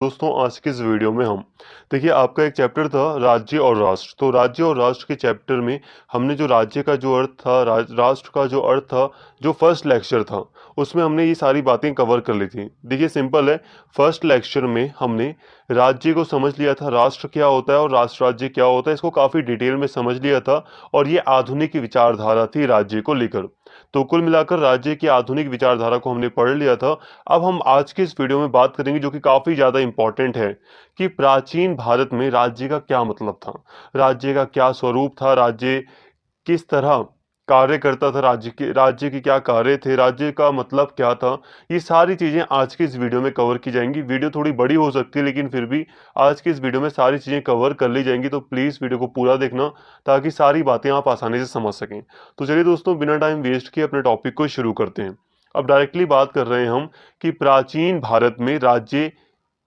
दोस्तों आज की इस वीडियो में हम देखिए आपका एक चैप्टर था राज्य और राष्ट्र। तो राज्य और राष्ट्र के चैप्टर में हमने जो राज्य का जो अर्थ था, राष्ट्र का जो अर्थ था, जो फर्स्ट लेक्चर था उसमें हमने ये सारी बातें कवर कर ली थी। देखिए सिंपल है, फर्स्ट लेक्चर में हमने राज्य को समझ लिया था, राष्ट्र क्या होता है और राष्ट्र राज्य क्या होता है, इसको काफ़ी डिटेल में समझ लिया था। और ये आधुनिक विचारधारा थी राज्य को लेकर। तो कुल मिलाकर राज्य की आधुनिक विचारधारा को हमने पढ़ लिया था। अब हम आज के इस वीडियो में बात करेंगे जो कि काफ़ी ज़्यादा इम्पॉर्टेंट है कि प्राचीन भारत में राज्य का क्या मतलब था, राज्य का क्या स्वरूप था, राज्य किस तरह कार्य करता था, राज्य के क्या कार्य थे, राज्य का मतलब क्या था। ये सारी चीज़ें आज की इस वीडियो में कवर की जाएंगी। वीडियो थोड़ी बड़ी हो सकती है लेकिन फिर भी आज की इस वीडियो में सारी चीज़ें कवर कर ली जाएंगी। तो प्लीज़ वीडियो को पूरा देखना ताकि सारी बातें आप आसानी से समझ सकें। तो चलिए दोस्तों, बिना टाइम वेस्ट किए अपने टॉपिक को शुरू करते हैं। अब डायरेक्टली बात कर रहे हैं हम कि प्राचीन भारत में राज्य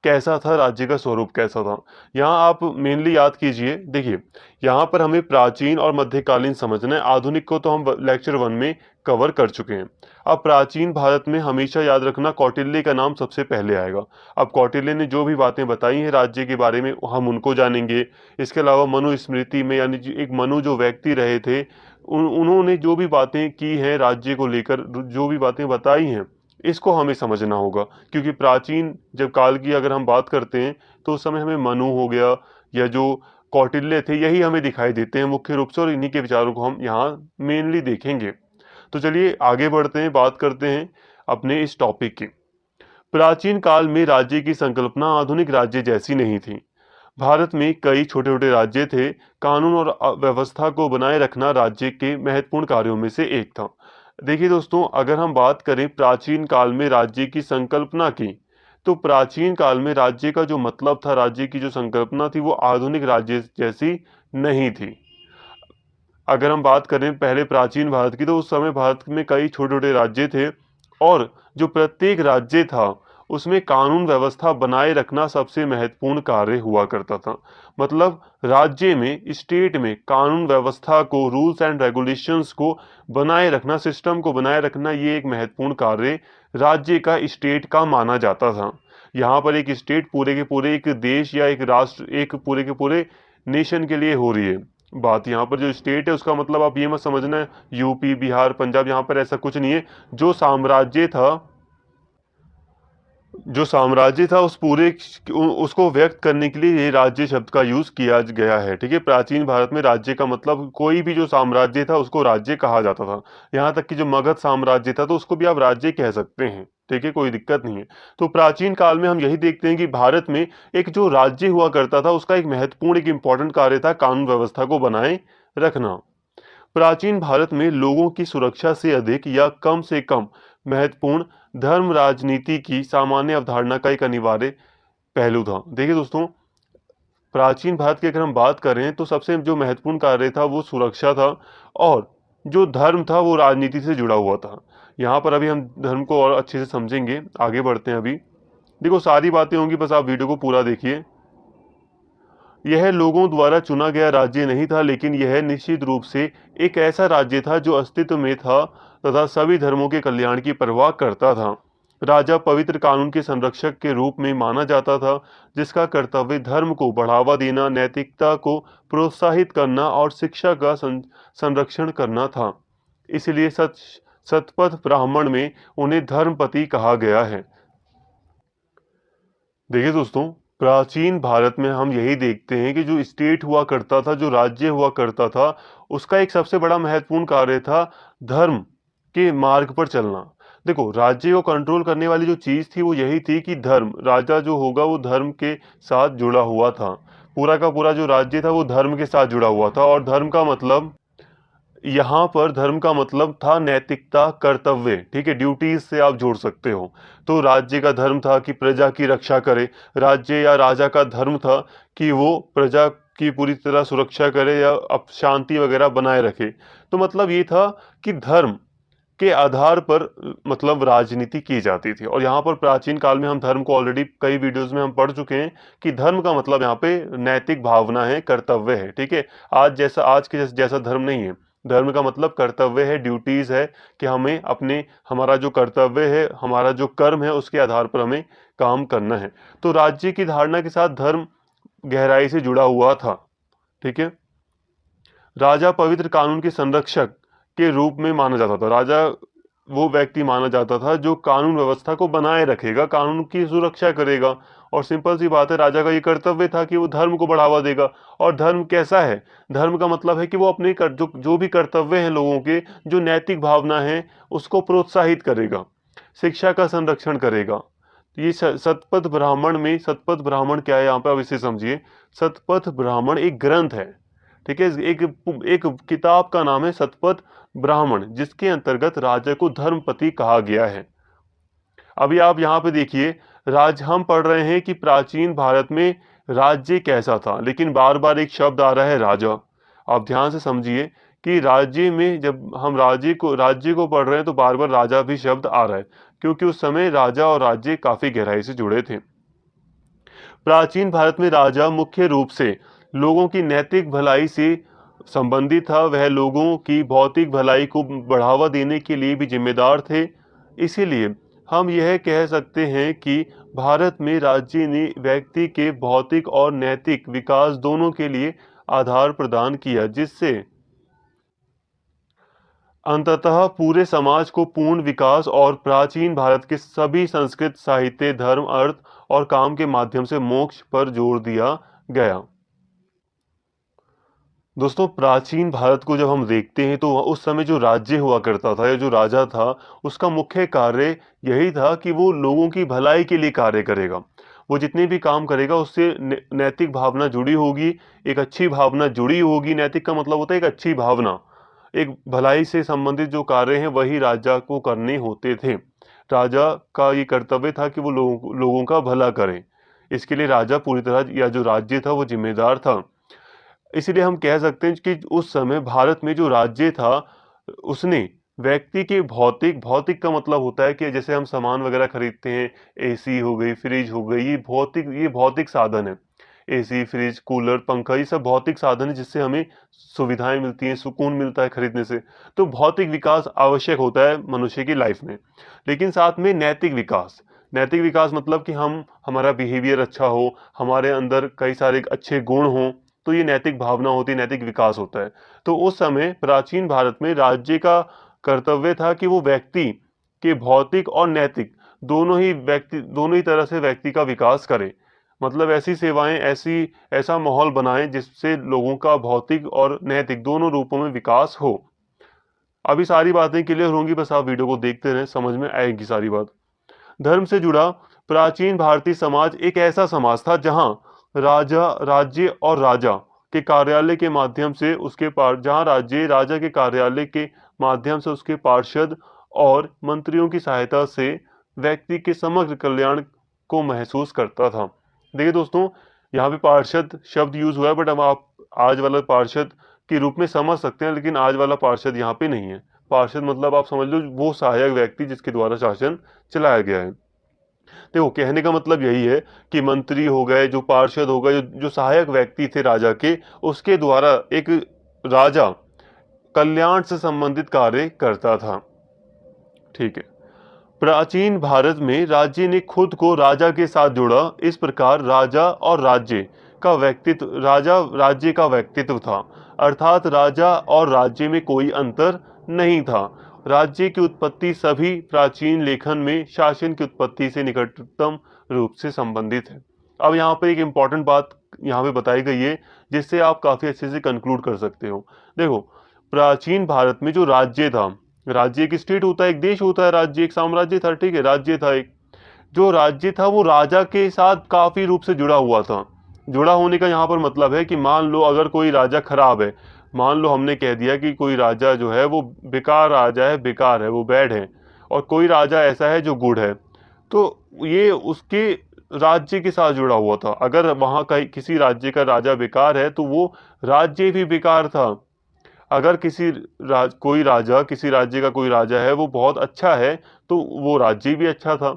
कैसा था, राज्य का स्वरूप कैसा था। यहाँ आप मेनली याद कीजिए, देखिए यहाँ पर हमें प्राचीन और मध्यकालीन समझना है। आधुनिक को तो हम लेक्चर 1 में कवर कर चुके हैं। अब प्राचीन भारत में हमेशा याद रखना कौटिल्य का नाम सबसे पहले आएगा। अब कौटिल्य ने जो भी बातें बताई हैं राज्य के बारे में हम उनको जानेंगे। इसके अलावा मनुस्मृति में यानी एक मनु जो व्यक्ति रहे थे, उन्होंने जो भी बातें की हैं राज्य को लेकर, जो भी बातें बताई हैं, इसको हमें समझना होगा। क्योंकि प्राचीन जब काल की अगर हम बात करते हैं तो उस समय हमें मनु हो गया या जो कौटिल्य थे, यही हमें दिखाई देते हैं मुख्य रूप से, और इन्हीं के विचारों को हम यहाँ मेनली देखेंगे। तो चलिए आगे बढ़ते हैं, बात करते हैं अपने इस टॉपिक की। प्राचीन काल में राज्य की संकल्पना आधुनिक राज्य जैसी नहीं थी। भारत में कई छोटे छोटे राज्य थे। कानून और व्यवस्था को बनाए रखना राज्य के महत्वपूर्ण कार्यों में से एक था। देखिए दोस्तों, अगर हम बात करें प्राचीन काल में राज्य की संकल्पना की, तो प्राचीन काल में राज्य का जो मतलब था, राज्य की जो संकल्पना थी, वो आधुनिक राज्य जैसी नहीं थी। अगर हम बात करें पहले प्राचीन भारत की, तो उस समय भारत में कई छोटे छोटे राज्य थे और जो प्रत्येक राज्य था उसमें कानून व्यवस्था बनाए रखना सबसे महत्वपूर्ण कार्य हुआ करता था। मतलब राज्य में, स्टेट में कानून व्यवस्था को, रूल्स एंड रेगुलेशंस को बनाए रखना, सिस्टम को बनाए रखना, ये एक महत्वपूर्ण कार्य राज्य का, स्टेट का माना जाता था। यहाँ पर एक स्टेट पूरे के पूरे एक देश या एक राष्ट्र, एक पूरे के पूरे नेशन के लिए हो रही है बात। यहाँ पर जो स्टेट है उसका मतलब आप ये मत समझना यूपी, बिहार, पंजाब, यहाँ पर ऐसा कुछ नहीं है। जो साम्राज्य था, उस पूरे उसको व्यक्त करने के लिए ये राज्य शब्द का यूज किया गया है। ठीक है, प्राचीन भारत में राज्य का मतलब कोई भी जो साम्राज्य था उसको राज्य कहा जाता था। यहाँ तक कि जो मगध साम्राज्य था तो उसको भी आप राज्य कह सकते हैं। ठीक है, कोई दिक्कत नहीं है। तो प्राचीन काल में हम यही देखते हैं कि भारत में एक जो राज्य हुआ करता था उसका एक महत्वपूर्ण, एक इंपॉर्टेंट कार्य था कानून व्यवस्था को बनाए रखना। प्राचीन भारत में लोगों की सुरक्षा से अधिक या कम से कम महत्वपूर्ण धर्म राजनीति की सामान्य अवधारणा का एक अनिवार्य पहलू था। देखिए दोस्तों, प्राचीन भारत की अगर हम बात करें तो सबसे जो महत्वपूर्ण कार्य था वो सुरक्षा था, और जो धर्म था वो राजनीति से जुड़ा हुआ था। यहाँ पर अभी हम धर्म को और अच्छे से समझेंगे, आगे बढ़ते हैं। अभी देखो सारी बातें होंगी, बस आप वीडियो को पूरा देखिए। यह लोगों द्वारा चुना गया राज्य नहीं था, लेकिन यह निश्चित रूप से एक ऐसा राज्य था जो अस्तित्व में था तथा सभी धर्मों के कल्याण की परवाह करता था। राजा पवित्र कानून के संरक्षक के रूप में माना जाता था, जिसका कर्तव्य धर्म को बढ़ावा देना, नैतिकता को प्रोत्साहित करना और शिक्षा का संरक्षण करना था। इसलिए शतपथ ब्राह्मण में उन्हें धर्मपति कहा गया है। देखिए दोस्तों, प्राचीन भारत में हम यही देखते हैं कि जो स्टेट हुआ करता था, जो राज्य हुआ करता था, उसका एक सबसे बड़ा महत्वपूर्ण कार्य था धर्म के मार्ग पर चलना। देखो, राज्य को कंट्रोल करने वाली जो चीज थी वो यही थी कि धर्म, राजा जो होगा वो धर्म के साथ जुड़ा हुआ था। पूरा का पूरा जो राज्य था वो धर्म के साथ जुड़ा हुआ था। और धर्म का मतलब, यहाँ पर धर्म का मतलब था नैतिकता, कर्तव्य। ठीक है, ड्यूटीज से आप जोड़ सकते हो। तो राज्य का धर्म था कि प्रजा की रक्षा करे, राज्य या राजा का धर्म था कि वो प्रजा की पूरी तरह सुरक्षा करे या अब शांति वगैरह बनाए रखे। तो मतलब ये था कि धर्म के आधार पर मतलब राजनीति की जाती थी। और यहाँ पर प्राचीन काल में हम धर्म को ऑलरेडी कई वीडियोस में हम पढ़ चुके हैं कि धर्म का मतलब यहाँ पे नैतिक भावना है, कर्तव्य है। ठीक है, आज के जैसा धर्म नहीं है। धर्म का मतलब कर्तव्य है, ड्यूटीज है, कि हमें अपने हमारा जो कर्तव्य है, हमारा जो कर्म है, उसके आधार पर हमें काम करना है। तो राज्य की धारणा के साथ धर्म गहराई से जुड़ा हुआ था। ठीक है। राजा पवित्र कानून के संरक्षक के रूप में माना जाता था। राजा वो व्यक्ति माना जाता था जो कानून व्यवस्था को बनाए रखेगा, कानून की सुरक्षा करेगा। और सिंपल सी बात है, राजा का ये कर्तव्य था कि वो धर्म को बढ़ावा देगा। और धर्म कैसा है? धर्म का मतलब है कि वो अपने जो भी कर्तव्य हैं लोगों के, जो नैतिक भावना है, उसको प्रोत्साहित करेगा, शिक्षा का संरक्षण करेगा। ये सतपथ ब्राह्मण में, सतपथ ब्राह्मण क्या है यहाँ पे आप इसे समझिए। सतपथ ब्राह्मण एक ग्रंथ है। ठीक है। एक एक किताब का नाम है सतपथ ब्राह्मण, जिसके अंतर्गत राजा को धर्मपति कहा गया है। अभी आप यहाँ पे देखिए, हम पढ़ रहे हैं कि प्राचीन भारत में राज्य कैसा था, लेकिन बार बार एक शब्द आ रहा है राजा। आप ध्यान से समझिए कि राज्य में जब हम राज्य को पढ़ रहे हैं तो बार बार राजा भी शब्द आ रहा है, क्योंकि उस समय राजा और राज्य काफी गहराई से जुड़े थे। प्राचीन भारत में राजा मुख्य रूप से लोगों की नैतिक भलाई से संबंधित था। वह लोगों की भौतिक भलाई को बढ़ावा देने के लिए भी जिम्मेदार थे। इसीलिए हम यह कह सकते हैं कि भारत में राज्य ने व्यक्ति के भौतिक और नैतिक विकास दोनों के लिए आधार प्रदान किया, जिससे अंततः पूरे समाज को पूर्ण विकास और प्राचीन भारत के सभी संस्कृत, साहित्य, धर्म, अर्थ और काम के माध्यम से मोक्ष पर जोर दिया गया। दोस्तों, प्राचीन भारत को जब हम देखते हैं तो उस समय जो राज्य हुआ करता था या जो राजा था, उसका मुख्य कार्य यही था कि वो लोगों की भलाई के लिए कार्य करेगा। वो जितने भी काम करेगा उससे नैतिक भावना जुड़ी होगी, एक अच्छी भावना जुड़ी होगी। नैतिक का मतलब होता है एक अच्छी भावना, एक भलाई से संबंधित जो कार्य हैं वही राजा को करने होते थे। राजा का ये कर्तव्य था कि वो लोगों का भला करे। इसके लिए राजा पूरी तरह, या जो राज्य था, वो जिम्मेदार था। इसीलिए हम कह सकते हैं कि उस समय भारत में जो राज्य था, उसने व्यक्ति के भौतिक, भौतिक का मतलब होता है कि जैसे हम सामान वगैरह खरीदते हैं, एसी हो गई, फ्रिज हो गई, ये भौतिक साधन है। एसी, फ्रिज, कूलर, पंखा, ये सब भौतिक साधन है जिससे हमें सुविधाएं मिलती हैं, सुकून मिलता है खरीदने से। तो भौतिक विकास आवश्यक होता है मनुष्य की लाइफ में। लेकिन साथ में नैतिक विकास, नैतिक विकास मतलब कि हमारा बिहेवियर अच्छा हो, हमारे अंदर कई सारे अच्छे गुण हों, तो ये नैतिक भावना होती है, नैतिक विकास होता है। तो उस समय प्राचीन भारत में राज्य का कर्तव्य था कि वो व्यक्ति के भौतिक और नैतिक दोनों ही तरह से व्यक्ति का विकास करे। मतलब ऐसी सेवाएं, ऐसा माहौल बनाएं जिससे लोगों का भौतिक और नैतिक दोनों रूपों में विकास हो। अभी सारी बातें क्लियर होंगी, बस आप वीडियो को देखते रहें, समझ में आएगी सारी बात। धर्म से जुड़ा प्राचीन भारतीय समाज एक ऐसा समाज था जहां राज्य और राजा के कार्यालय के माध्यम से जहां राज्य राजा के कार्यालय के माध्यम से उसके पार्षद और मंत्रियों की सहायता से व्यक्ति के समग्र कल्याण को महसूस करता था। देखिए दोस्तों, यहाँ पे पार्षद शब्द यूज हुआ है, बट अब आप आज वाला पार्षद के रूप में समझ सकते हैं, लेकिन आज वाला पार्षद यहाँ पे नहीं है। पार्षद मतलब आप समझ लो वो सहायक व्यक्ति जिसके द्वारा शासन चलाया गया है। देखो, कहने का मतलब यही है कि मंत्री हो गए, जो पार्षद हो गए, जो सहायक व्यक्ति थे राजा के, उसके द्वारा एक राजा कल्याण से संबंधित कार्य करता था। ठीक है। प्राचीन भारत में राज्य ने खुद को राजा के साथ जोड़ा। इस प्रकार राजा राज्य का व्यक्तित्व था, अर्थात राजा और राज्य में कोई अंतर नहीं था। राज्य की उत्पत्ति सभी प्राचीन लेखन में शासन की उत्पत्ति से निकटतम रूप से संबंधित है। अब यहाँ पर एक इंपॉर्टेंट बात यहाँ पे बताई गई है, जिससे आप काफी अच्छे से कंक्लूड कर सकते हो। देखो, प्राचीन भारत में जो राज्य था, राज्य एक स्टेट होता है, एक देश होता है, राज्य एक साम्राज्य था। ठीक है, राज्य था एक, जो राज्य था वो राजा के साथ काफी रूप से जुड़ा हुआ था। जुड़ा होने का यहाँ पर मतलब है कि मान लो अगर कोई राजा खराब है, मान लो हमने कह दिया कि कोई राजा जो है वो बेकार राजा है, बेकार है, वो बैड है, और कोई राजा ऐसा है जो गुड है, तो ये उसके राज्य के साथ जुड़ा हुआ था। अगर वहां का किसी राज्य का राजा बेकार है तो वो राज्य भी बेकार था। अगर किसी राज्य का कोई राजा है वो बहुत अच्छा है, तो वो राज्य भी अच्छा था।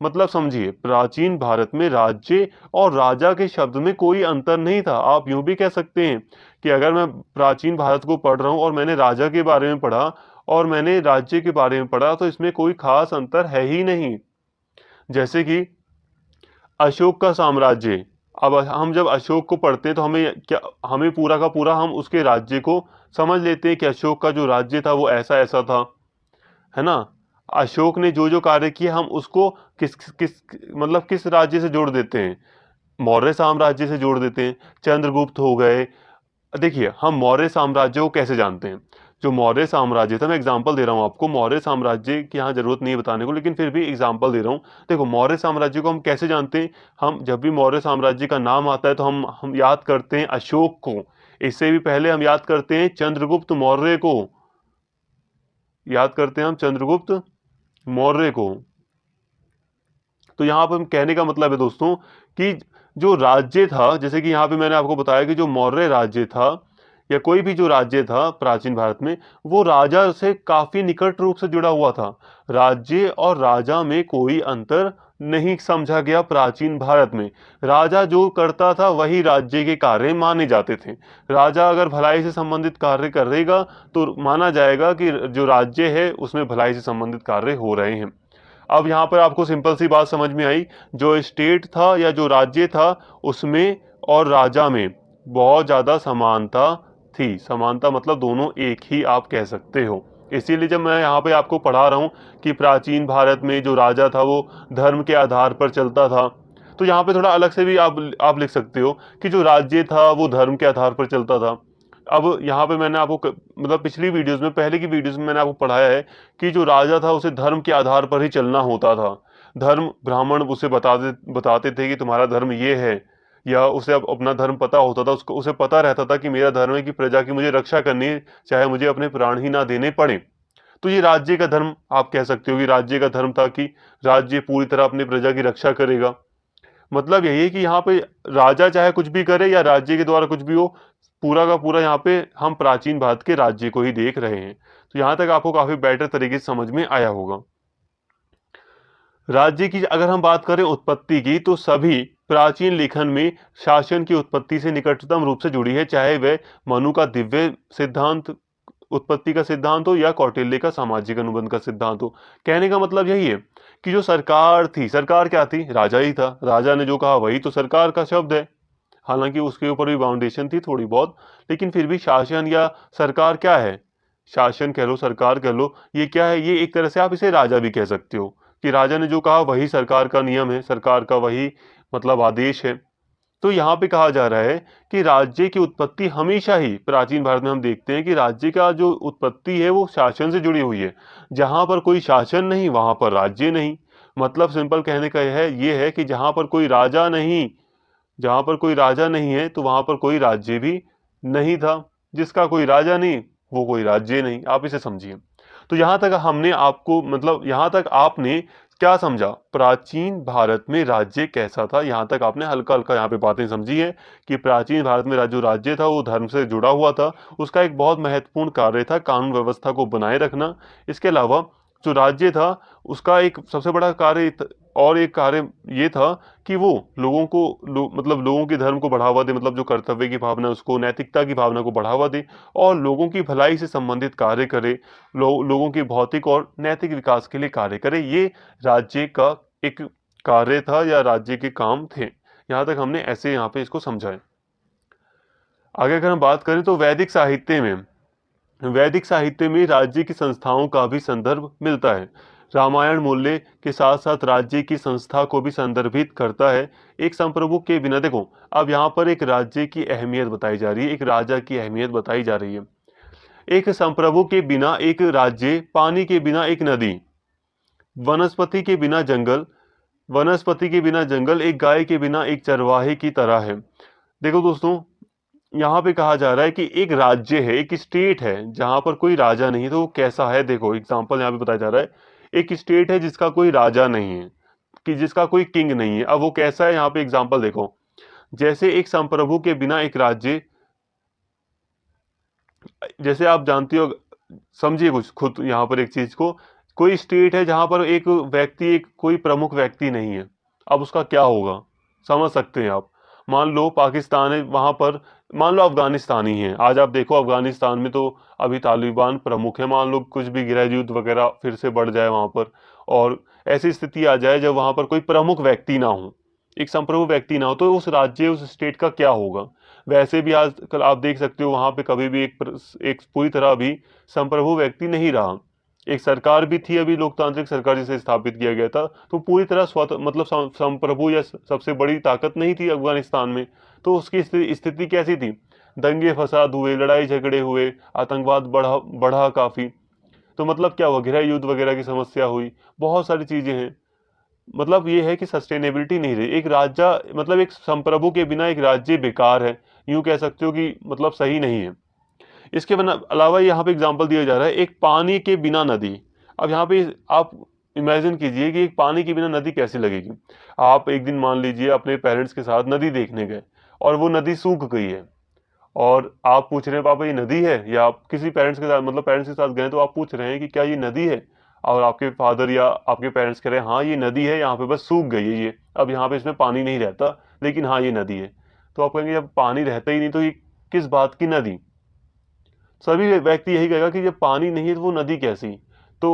मतलब समझिए, प्राचीन भारत में राज्य और राजा के शब्द में कोई अंतर नहीं था। आप यूं भी कह सकते हैं कि अगर मैं प्राचीन भारत को पढ़ रहा हूं और मैंने राजा के बारे में पढ़ा और मैंने राज्य के बारे में पढ़ा, तो इसमें कोई खास अंतर है ही नहीं। जैसे कि अशोक का साम्राज्य, अब हम जब अशोक को पढ़ते हैं तो हमें पूरा का पूरा हम उसके राज्य को समझ लेते हैं कि अशोक का जो राज्य था वो ऐसा ऐसा था, है ना। अशोक ने जो जो कार्य किए हम उसको किस किस मतलब किस राज्य से जोड़ देते हैं, मौर्य साम्राज्य से जोड़ देते हैं। चंद्रगुप्त हो गए। देखिए, हम मौर्य साम्राज्य को कैसे जानते हैं। जो मौर्य साम्राज्य था, मैं एग्जांपल दे रहा हूं आपको, मौर्य साम्राज्य की यहाँ जरूरत नहीं है बताने को, लेकिन फिर भी एग्जांपल दे रहा हूं। देखो, मौर्य साम्राज्य को हम कैसे जानते हैं। हम जब भी मौर्य साम्राज्य का नाम आता है तो हम याद करते हैं अशोक को। इससे भी पहले हम याद करते हैं चंद्रगुप्त मौर्य को, याद करते हैं हम चंद्रगुप्त मौर्य को। तो यहाँ पर हम कहने का मतलब है दोस्तों कि जो राज्य था, जैसे कि यहाँ पे मैंने आपको बताया कि जो मौर्य राज्य था या कोई भी जो राज्य था प्राचीन भारत में, वो राजा से काफी निकट रूप से जुड़ा हुआ था। राज्य और राजा में कोई अंतर नहीं समझा गया प्राचीन भारत में। राजा जो करता था वही राज्य के कार्य माने जाते थे। राजा अगर भलाई से संबंधित कार्य करेगा तो माना जाएगा कि जो राज्य है उसमें भलाई से संबंधित कार्य हो रहे हैं। अब यहाँ पर आपको सिंपल सी बात समझ में आई, जो स्टेट था या जो राज्य था उसमें और राजा में बहुत ज़्यादा समानता थी। समानता मतलब दोनों एक ही आप कह सकते हो। इसीलिए जब मैं यहाँ पे आपको पढ़ा रहा हूँ कि प्राचीन भारत में जो राजा था वो धर्म के आधार पर चलता था, तो यहाँ पे थोड़ा अलग से भी आप लिख सकते हो कि जो राज्य था वो धर्म के आधार पर चलता था। अब यहाँ पे मैंने आपको मतलब पिछली वीडियोस में, पहले की वीडियोस में मैंने आपको पढ़ाया है कि जो राजा था उसे धर्म के आधार पर ही चलना होता था। धर्म ब्राह्मण उसे बताते थे कि तुम्हारा धर्म ये है, या उसे अब अपना धर्म पता होता था, उसको उसे पता रहता था कि मेरा धर्म है कि प्रजा की मुझे रक्षा करनी है, चाहे मुझे अपने प्राण ही ना देने पड़े। तो ये राज्य का धर्म आप कह सकते हो कि राज्य का धर्म था कि राज्य पूरी तरह अपनी प्रजा की रक्षा करेगा। मतलब यही है कि यहाँ पे राजा चाहे कुछ भी करे या राज्य के द्वारा कुछ भी हो, पूरा का पूरा यहाँ पे हम प्राचीन भारत के राज्य को ही देख रहे हैं। तो यहाँ तक आपको काफी बेटर तरीके से समझ में आया होगा। राज्य की अगर हम बात करें उत्पत्ति की, तो सभी प्राचीन लेखन में शासन की उत्पत्ति से निकटतम रूप से जुड़ी है, चाहे वह मनु का दिव्य सिद्धांत उत्पत्ति का सिद्धांत हो या कौटिल्य का सामाजिक अनुबंध का सिद्धांत हो। कहने का मतलब यही है कि जो सरकार थी, सरकार क्या थी, राजा ही था। राजा ने जो कहा वही तो सरकार का शब्द है। हालांकि उसके ऊपर भी बाउंडेशन थी थोड़ी बहुत, लेकिन फिर भी शासन या सरकार क्या है, शासन कह लो सरकार कह लो, ये क्या है, ये एक तरह से आप इसे राजा भी कह सकते हो कि राजा ने जो कहा वही सरकार का नियम है, सरकार का वही मतलब आदेश है। तो यहाँ पे कहा जा रहा है कि राज्य की उत्पत्ति हमेशा ही प्राचीन भारत में हम देखते हैं कि राज्य का जो उत्पत्ति है वो शासन से जुड़ी हुई है। जहां पर कोई शासन नहीं वहां पर राज्य नहीं। मतलब सिंपल कहने का ये है कि जहां पर कोई राजा नहीं, जहां पर कोई राजा नहीं है तो वहां पर कोई राज्य भी नहीं था। जिसका कोई राजा नहीं वो कोई राज्य नहीं, आप इसे समझिए। तो यहां तक हमने आपको मतलब यहां तक आपने क्या समझा, प्राचीन भारत में राज्य कैसा था, यहां तक आपने हल्का हल्का यहाँ पे बातें समझी है कि प्राचीन भारत में जो राज्य था वो धर्म से जुड़ा हुआ था। उसका एक बहुत महत्वपूर्ण कार्य था कानून व्यवस्था को बनाए रखना। इसके अलावा जो राज्य था उसका एक सबसे बड़ा कार्य और एक कार्य ये था कि वो लोगों को मतलब लोगों के धर्म को बढ़ावा दे, मतलब जो कर्तव्य की भावना उसको, नैतिकता की भावना को बढ़ावा दे और लोगों की भलाई से संबंधित कार्य करे, लोगों के भौतिक और नैतिक विकास के लिए कार्य करे। ये राज्य का एक कार्य था या राज्य के काम थे। यहाँ तक हमने ऐसे यहाँ पे इसको समझा है। आगे अगर हम बात करें तो वैदिक साहित्य में राज्य की संस्थाओं का भी संदर्भ मिलता है। रामायण मूल्य के साथ साथ राज्य की संस्था को भी संदर्भित करता है। एक संप्रभु के बिना, देखो अब यहाँ पर एक राज्य की अहमियत बताई जा रही है, एक राजा की अहमियत बताई जा रही है। एक संप्रभु के बिना एक राज्य, पानी के बिना एक नदी, वनस्पति के बिना जंगल, एक गाय के बिना एक चरवाहे की तरह है। देखो दोस्तों, यहाँ पे कहा जा रहा है कि एक राज्य है, एक स्टेट है जहां पर कोई राजा नहीं है, तो वो कैसा है। देखो एग्जांपल यहाँ पे बताया जा रहा है, एक स्टेट है जिसका कोई राजा नहीं है, कि जिसका कोई किंग नहीं है। अब वो कैसा है, यहाँ पे एग्जांपल देखो, जैसे एक संप्रभु के बिना एक राज्य, जैसे आप जानते हो, समझिए कुछ खुद यहाँ पर एक चीज को, कोई स्टेट है जहां पर एक व्यक्ति, एक कोई प्रमुख व्यक्ति नहीं है, अब उसका क्या होगा, समझ सकते हैं आप। मान लो पाकिस्तान है, वहां पर मान लो अफगानिस्तान ही है। आज आप देखो अफगानिस्तान में तो अभी तालिबान प्रमुख है, मान लो कुछ भी गृह युद्ध वगैरह फिर से बढ़ जाए वहां पर, और ऐसी स्थिति आ जाए जब वहां पर कोई प्रमुख व्यक्ति ना हो, एक संप्रभु व्यक्ति ना हो, तो उस राज्य, उस स्टेट का क्या होगा। वैसे भी आजकल आप देख सकते हो वहां पे कभी भी एक पूरी तरह भी संप्रभु व्यक्ति नहीं रहा। एक सरकार भी थी अभी, लोकतांत्रिक सरकार जिसे स्थापित किया गया था, तो पूरी तरह स्वतः मतलब संप्रभु या सबसे बड़ी ताकत नहीं थी अफगानिस्तान में। तो उसकी स्थिति कैसी थी, दंगे फसाद हुए, लड़ाई झगड़े हुए, आतंकवाद बढ़ा बढ़ा काफी। तो मतलब क्या हुआ, गृह युद्ध वगैरह की समस्या हुई, बहुत सारी चीजें हैं। मतलब ये है कि सस्टेनेबिलिटी नहीं रही। एक राज्य मतलब एक संप्रभु के बिना एक राज्य बेकार है, यूं कह सकते हो कि मतलब सही नहीं है। इसके बना अलावा यहाँ पे एग्जांपल दिया जा रहा है, एक पानी के बिना नदी। अब यहाँ पे आप इमेजिन कीजिए कि एक पानी के बिना नदी कैसी लगेगी। आप एक दिन मान लीजिए अपने पेरेंट्स के साथ नदी देखने गए और वो नदी सूख गई है, और आप पूछ रहे हैं पापा ये नदी है, या आप किसी पेरेंट्स के साथ मतलब पेरेंट्स के साथ गए तो आप पूछ रहे हैं कि क्या ये नदी है, और आपके फादर या आपके पेरेंट्स कह रहे हैं हाँ ये नदी है, यहाँ पे बस सूख गई है ये, अब यहाँ पे इसमें पानी नहीं रहता, लेकिन हाँ ये नदी है। तो आप कहेंगे जब पानी रहता ही नहीं तो ये किस बात की नदी। सभी व्यक्ति यही कहेगा कि जब पानी नहीं है तो वो नदी कैसी। तो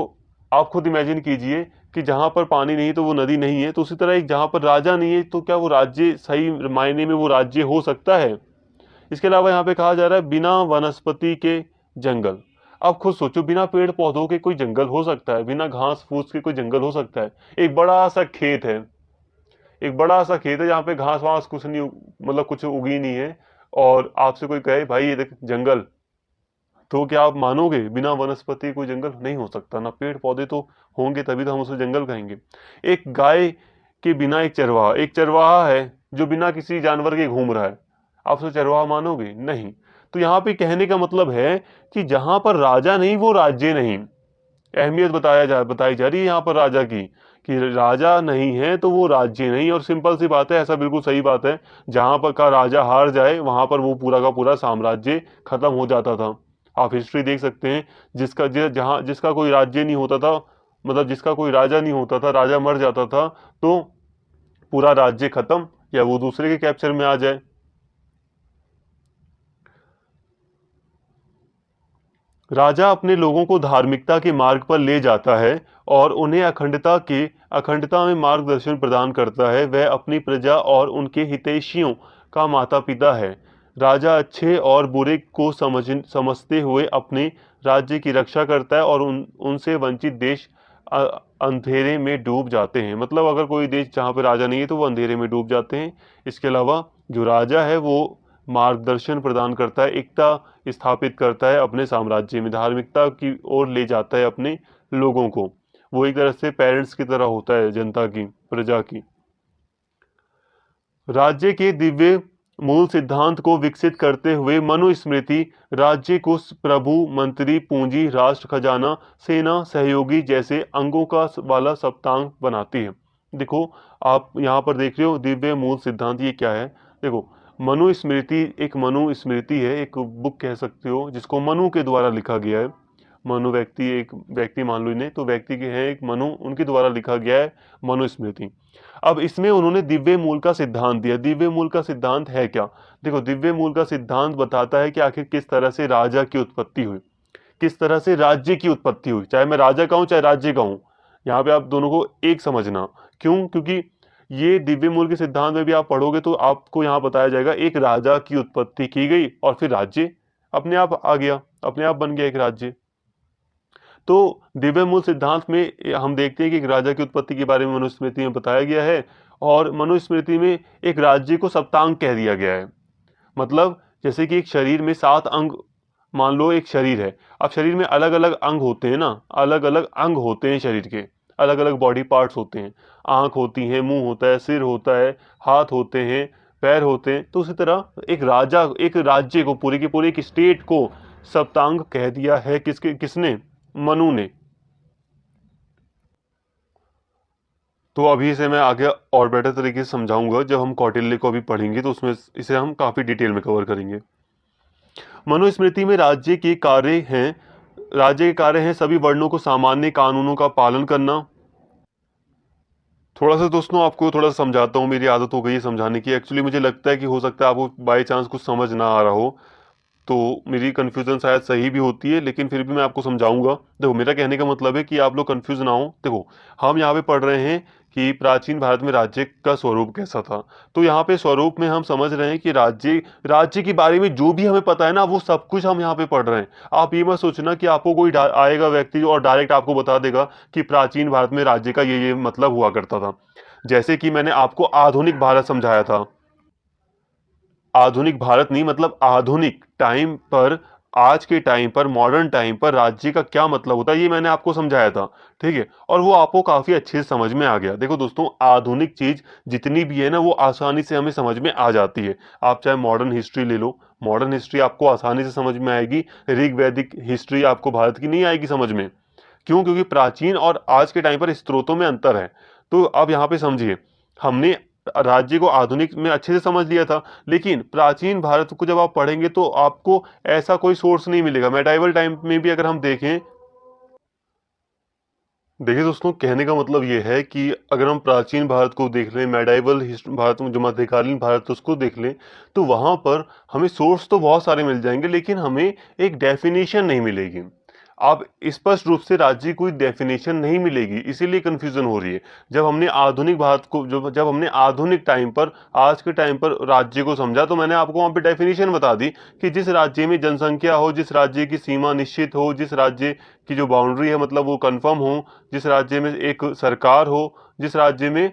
आप खुद इमेजिन कीजिए कि जहां पर पानी नहीं है तो वो नदी नहीं है, तो उसी तरह एक जहां पर राजा नहीं है तो क्या वो राज्य सही मायने में वो राज्य हो सकता है। इसके अलावा यहाँ पे कहा जा रहा है बिना वनस्पति के जंगल। अब खुद सोचो, बिना पेड़ पौधों के कोई जंगल हो सकता है, बिना घास फूस के कोई जंगल हो सकता है। एक बड़ा सा खेत है, एक बड़ा सा खेत है जहाँ पे घास वास कुछ नहीं मतलब कुछ उगी नहीं है, और आपसे कोई कहे भाई ये देख जंगल, तो क्या आप मानोगे बिना वनस्पति कोई जंगल नहीं हो सकता ना, पेड़ पौधे तो होंगे तभी तो हम उसे जंगल कहेंगे। एक गाय के बिना एक चरवाहा है जो बिना किसी जानवर के घूम रहा है, आप उसे चरवाहा मानोगे नहीं। तो यहाँ पे कहने का मतलब है कि जहां पर राजा नहीं वो राज्य नहीं। अहमियत बताई जा रही है यहाँ पर राजा की, कि राजा नहीं है तो वो राज्य नहीं। और सिंपल सी बात है, ऐसा बिल्कुल सही बात है, जहां पर का राजा हार जाए वहां पर वो पूरा का पूरा साम्राज्य खत्म हो जाता था। आप हिस्ट्री देख सकते हैं, जहां जिसका कोई राज्य नहीं होता था, मतलब जिसका कोई राजा नहीं होता था, राजा मर जाता था, तो पूरा राज्य खत्म, या वो दूसरे के कैप्चर में आ जाए। राजा अपने लोगों को धार्मिकता के मार्ग पर ले जाता है और उन्हें अखंडता में मार्गदर्शन प्रदान करता है। वह अपनी प्रजा और उनके हितैषियों का माता पिता है। राजा अच्छे और बुरे को समझते हुए अपने राज्य की रक्षा करता है, और उनसे वंचित देश अ- अंधेरे में डूब जाते हैं। मतलब अगर कोई देश जहाँ पे राजा नहीं है तो वो अंधेरे में डूब जाते हैं। इसके अलावा जो राजा है वो मार्गदर्शन प्रदान करता है, एकता स्थापित करता है अपने साम्राज्य में, धार्मिकता की ओर ले जाता है अपने लोगों को। वो एक तरह से पेरेंट्स की तरह होता है जनता की, प्रजा की। राज्य के दिव्य मूल सिद्धांत को विकसित करते हुए मनुस्मृति राज्य को प्रभु, मंत्री, पूंजी, राष्ट्र खजाना, सेना, सहयोगी जैसे अंगों का वाला सप्तांग बनाती है। देखो, आप यहाँ पर देख रहे हो दिव्य मूल सिद्धांत, ये क्या है। देखो, मनुस्मृति है, एक बुक कह सकते हो जिसको मनु के द्वारा लिखा गया है। मनु व्यक्ति, एक व्यक्ति मान लो इन्हें, तो व्यक्ति के हैं एक मनु, उनके द्वारा लिखा गया है मनुस्मृति। अब इसमें उन्होंने दिव्य मूल का सिद्धांत दिया। दिव्य मूल का सिद्धांत है क्या। देखो, दिव्य मूल का सिद्धांत बताता है कि आखिर किस तरह से राजा की उत्पत्ति हुई, किस तरह से राज्य की उत्पत्ति हुई, चाहे मैं राजा का हूं चाहे राज्य का हूं। यहाँ पे आप दोनों को एक समझना। क्यों, क्योंकि ये दिव्य मूल के सिद्धांत में भी आप पढ़ोगे तो आपको यहाँ बताया जाएगा एक राजा की उत्पत्ति की गई और फिर राज्य अपने आप आ गया, अपने आप बन गया एक राज्य। तो दिव्य मूल सिद्धांत में हम देखते हैं कि एक राजा की उत्पत्ति के बारे में मनुस्मृति में बताया गया है, और मनुस्मृति में एक राज्य को सप्तांग कह दिया गया है। मतलब जैसे कि एक शरीर में 7 अंग, मान लो एक शरीर है, अब शरीर में अलग अलग अंग होते हैं ना, अलग अलग अंग होते हैं शरीर के, अलग अलग बॉडी पार्ट्स होते हैं। आंख होती है, मुंह होता है, सिर होता है, हाथ होते हैं, पैर होते हैं। तो उसी तरह एक राज्य को, पूरे के पूरे एक स्टेट को सप्तांग कह दिया है। किसने, मनु ने। तो अभी इसे मैं आगे और बेटर तरीके से समझाऊंगा, जब हम कौटिल्य को अभी पढ़ेंगे तो उसमें इसे हम काफी डिटेल में कवर करेंगे। मनुस्मृति में राज्य के कार्य हैं राज्य के कार्य हैं सभी वर्णों को सामान्य कानूनों का पालन करना। थोड़ा सा दोस्तों आपको थोड़ा सा समझाता हूँ, मेरी आदत हो गई है समझाने की। एक्चुअली मुझे लगता है कि हो सकता है आपको बाई चांस कुछ समझ ना आ रहा हो, तो मेरी कन्फ्यूज़न शायद सही भी होती है, लेकिन फिर भी मैं आपको समझाऊंगा। देखो, मेरा कहने का मतलब है कि आप लोग कन्फ्यूज ना हो। देखो, हम यहाँ पे पढ़ रहे हैं कि प्राचीन भारत में राज्य का स्वरूप कैसा था। तो यहाँ पे स्वरूप में हम समझ रहे हैं कि राज्य राज्य के बारे में जो भी हमें पता है ना, वो सब कुछ हम यहाँ पे पढ़ रहे हैं। आप ये मत सोचना कि आपको कोई आएगा व्यक्ति और डायरेक्ट आपको बता देगा कि प्राचीन भारत में राज्य का ये मतलब हुआ करता था। जैसे कि मैंने आपको आधुनिक भारत समझाया था। आधुनिक भारत नहीं, मतलब आधुनिक टाइम पर, आज के टाइम पर, मॉडर्न टाइम पर राज्य का क्या मतलब होता है, ये मैंने आपको समझाया था। ठीक है, और वो आपको काफी अच्छे से समझ में आ गया। देखो दोस्तों, आधुनिक चीज जितनी भी है ना, वो आसानी से हमें समझ में आ जाती है। आप चाहे मॉडर्न हिस्ट्री ले लो, मॉडर्न हिस्ट्री आपको आसानी से समझ में आएगी। ऋग वैदिक हिस्ट्री आपको भारत की नहीं आएगी समझ में। क्यों? क्योंकि प्राचीन और आज के टाइम पर स्रोतों में अंतर है। तो अब यहाँ पे समझिए, हमने राज्य को आधुनिक में अच्छे से समझ लिया था, लेकिन प्राचीन भारत को जब आप पढ़ेंगे तो आपको ऐसा कोई सोर्स नहीं मिलेगा। मेडाइवल टाइम में भी अगर हम देखें, देखिए दोस्तों, कहने का मतलब ये है कि अगर हम प्राचीन भारत को देख लें, मेडाइवल भारत में जो मध्यकालीन भारत उसको देख लें, तो वहाँ पर हमें सोर्स तो बहुत सारे मिल जाएंगे, लेकिन हमें एक डेफिनेशन नहीं मिलेगी। आप स्पष्ट रूप से राज्य की कोई डेफिनेशन नहीं मिलेगी, इसीलिए कंफ्यूजन हो रही है। जब हमने आधुनिक भारत को, जब हमने आधुनिक टाइम पर, आज के टाइम पर राज्य को समझा, तो मैंने आपको वहाँ पे डेफिनेशन बता दी कि जिस राज्य में जनसंख्या हो, जिस राज्य की सीमा निश्चित हो, जिस राज्य की जो बाउंड्री है मतलब वो कंफर्म हो, जिस राज्य में एक सरकार हो, जिस राज्य में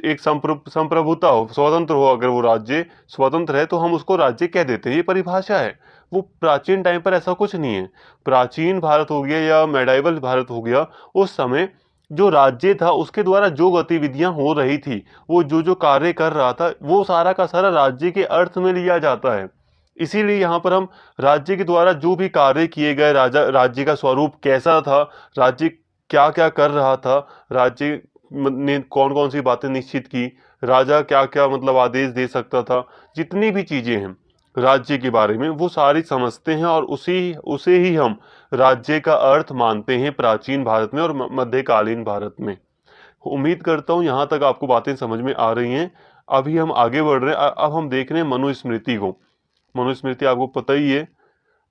एक संप्रभुता हो, स्वतंत्र हो, अगर वो राज्य स्वतंत्र है तो हम उसको राज्य कह देते हैं। ये परिभाषा है। वो प्राचीन टाइम पर ऐसा कुछ नहीं है। प्राचीन भारत हो गया या मेडाइवल भारत हो गया, उस समय जो राज्य था उसके द्वारा जो गतिविधियां हो रही थी, वो जो जो कार्य कर रहा था, वो सारा का सारा राज्य के अर्थ में लिया जाता है। इसीलिए यहाँ पर हम राज्य के द्वारा जो भी कार्य किए गए, राज्य का स्वरूप कैसा था, राज्य क्या क्या कर रहा था, राज्य ने कौन कौन सी बातें निश्चित की, राजा क्या क्या मतलब आदेश दे सकता था, जितनी भी चीजें हैं राज्य के बारे में, वो सारी समझते हैं और उसी उसे ही हम राज्य का अर्थ मानते हैं प्राचीन भारत में और मध्यकालीन भारत में। उम्मीद करता हूँ यहाँ तक आपको बातें समझ में आ रही हैं। अभी हम आगे बढ़ रहे हैं। अब हम देख रहे हैं मनुस्मृति को। मनुस्मृति आपको पता ही है,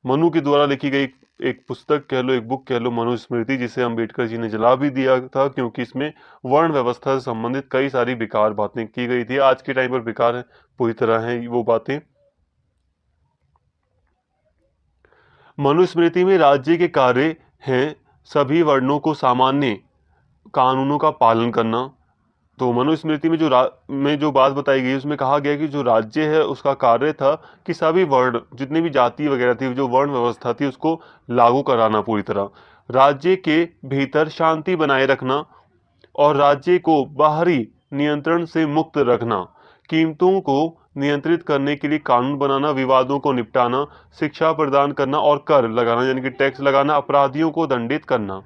मनु के द्वारा लिखी गई एक पुस्तक कह लो, एक बुक कह लो, मनुस्मृति, जिसे अम्बेडकर जी ने जला भी दिया था, क्योंकि इसमें वर्ण व्यवस्था से संबंधित कई सारी बेकार बातें की गई थी। आज के टाइम पर बेकार है, पूरी तरह है वो बातें। मनुस्मृति में राज्य के कार्य हैं सभी वर्णों को सामान्य कानूनों का पालन करना। तो मनुस्मृति में जो बात बताई गई, उसमें कहा गया कि जो राज्य है उसका कार्य था कि सभी वर्ण, जितनी भी जाति वगैरह थी, जो वर्ण व्यवस्था थी, उसको लागू कराना पूरी तरह। राज्य के भीतर शांति बनाए रखना और राज्य को बाहरी नियंत्रण से मुक्त रखना, कीमतों को नियंत्रित करने के लिए कानून बनाना, विवादों को निपटाना, शिक्षा प्रदान करना और कर लगाना यानी कि टैक्स लगाना, अपराधियों को दंडित करना।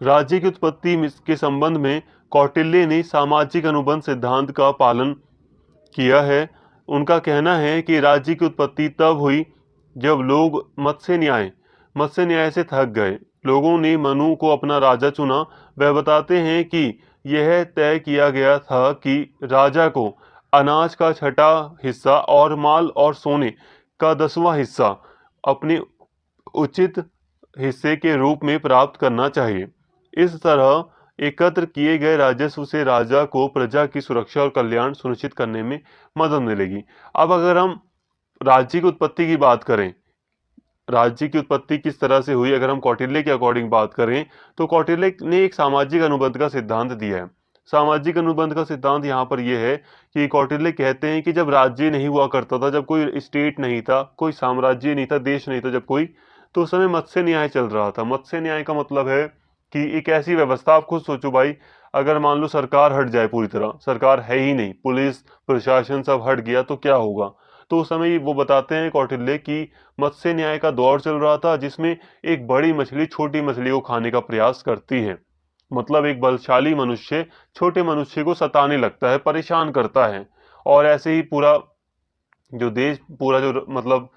राज्य की उत्पत्ति के संबंध में कौटिल्य ने सामाजिक अनुबंध सिद्धांत का पालन किया है। उनका कहना है कि राज्य की उत्पत्ति तब हुई जब लोग मत्स्य न्याय से थक गए। लोगों ने मनु को अपना राजा चुना। वह बताते हैं कि यह तय किया गया था कि राजा को अनाज का छठा हिस्सा और माल और सोने का 10वां हिस्सा अपने उचित हिस्से के रूप में प्राप्त करना चाहिए। इस तरह एकत्र किए गए राजस्व से राजा को प्रजा की सुरक्षा और कल्याण सुनिश्चित करने में मदद मिलेगी। अब अगर हम राज्य की उत्पत्ति की बात करें, राज्य की उत्पत्ति किस तरह से हुई, अगर हम कौटिल्य के अकॉर्डिंग बात करें, तो कौटिल्य ने एक सामाजिक अनुबंध का सिद्धांत दिया है। सामाजिक अनुबंध का सिद्धांत यहाँ पर यह है कि कौटिल्य कहते हैं कि जब राज्य नहीं हुआ करता था, जब कोई स्टेट नहीं था, कोई साम्राज्य नहीं था, देश नहीं था जब कोई, तो उस समय मत्स्य न्याय चल रहा था। मत्स्य न्याय का मतलब है कि एक ऐसी व्यवस्था, आप खुद सोचो भाई, अगर मान लो सरकार हट जाए, पूरी तरह सरकार है ही नहीं, पुलिस प्रशासन सब हट गया, तो क्या होगा। तो उस समय वो बताते हैं कौटिल्य कि मत्स्य न्याय का दौर चल रहा था, जिसमें एक बड़ी मछली छोटी मछली को खाने का प्रयास करती है। मतलब एक बलशाली मनुष्य छोटे मनुष्य को सताने लगता है, परेशान करता है, और ऐसे ही पूरा जो देश, पूरा जो मतलब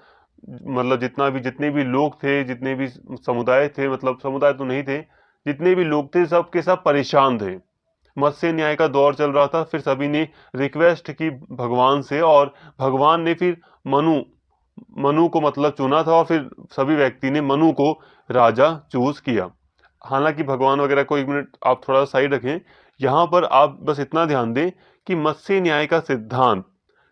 मतलब जितने भी लोग थे, जितने भी समुदाय थे, मतलब समुदाय तो नहीं थे, जितने भी लोग थे सब के सब परेशान थे। मत्स्य न्याय का दौर चल रहा था। फिर सभी ने रिक्वेस्ट की भगवान से, और भगवान ने फिर मनु मनु को मतलब चुना था, और फिर सभी व्यक्ति ने मनु को राजा चूज किया। हालांकि भगवान वगैरह को एक मिनट आप थोड़ा साइड रखें। यहाँ पर आप बस इतना ध्यान दें कि मत्स्य न्याय का सिद्धांत